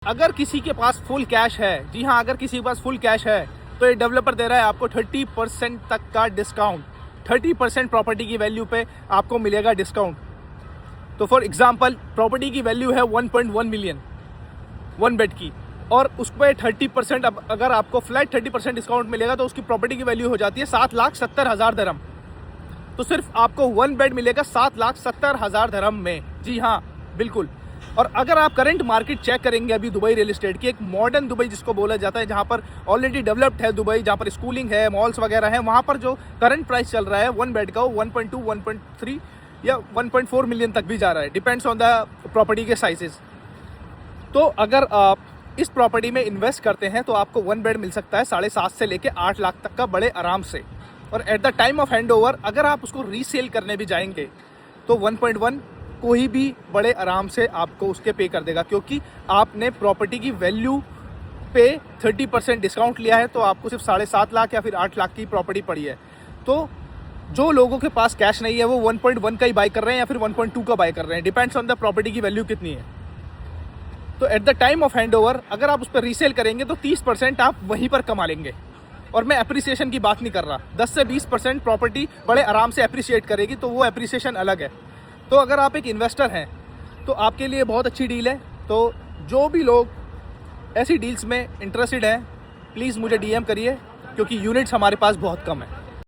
अगर किसी के पास फुल कैश है, जी हाँ, अगर किसी के पास फुल कैश है तो ये डेवलपर दे रहा है आपको 30% तक का डिस्काउंट। 30% प्रॉपर्टी की वैल्यू पे आपको मिलेगा डिस्काउंट। तो फॉर एग्जांपल प्रॉपर्टी की वैल्यू है 1.1 मिलियन वन बेड की, और उस पर 30% अगर आपको फ्लैट 30% डिस्काउंट मिलेगा तो उसकी प्रॉपर्टी की वैल्यू हो जाती है 7,70,000 दरम। तो सिर्फ आपको वन बेड मिलेगा 7,70,000 दरम में। जी हाँ, बिल्कुल। और अगर आप करंट मार्केट चेक करेंगे अभी दुबई रियल एस्टेट की, एक मॉडर्न दुबई जिसको बोला जाता है, जहाँ पर ऑलरेडी डेवलप्ड है दुबई, जहाँ पर स्कूलिंग है, मॉल्स वगैरह है, वहाँ पर जो करंट प्राइस चल रहा है वन बेड का, वो 1.2, 1.3 या 1.4 मिलियन तक भी जा रहा है, डिपेंड्स ऑन द प्रॉपर्टी के साइजेस। तो अगर आप इस प्रॉपर्टी में इन्वेस्ट करते हैं तो आपको वन बेड मिल सकता है 7.5 से लेके 8 लाख तक का बड़े आराम से। और at the time of hand over अगर आप उसको रीसेल करने भी जाएंगे तो 1.1 कोई भी बड़े आराम से आपको उसके पे कर देगा, क्योंकि आपने प्रॉपर्टी की वैल्यू पे 30% डिस्काउंट लिया है, तो आपको सिर्फ 7.5 लाख या फिर 8 लाख की प्रॉपर्टी पड़ी है। तो जो लोगों के पास कैश नहीं है वो 1.1 का ही बाई कर रहे हैं या फिर 1.2 का बाई कर रहे हैं, डिपेंड्स ऑन द प्रॉपर्टी की वैल्यू कितनी है। तो at the time of hand over अगर आप उस पर रीसेल करेंगे तो 30% आप वहीं पर कमा लेंगे। और मैं एप्रिसिएशन की बात नहीं कर रहा, 10 से 20% प्रॉपर्टी बड़े आराम से एप्रिशिएट करेगी, तो वो एप्रिसिएशन अलग है। तो अगर आप एक इन्वेस्टर हैं तो आपके लिए बहुत अच्छी डील है। तो जो भी लोग ऐसी डील्स में इंटरेस्टेड हैं प्लीज़ मुझे DM करिए, क्योंकि यूनिट्स हमारे पास बहुत कम है।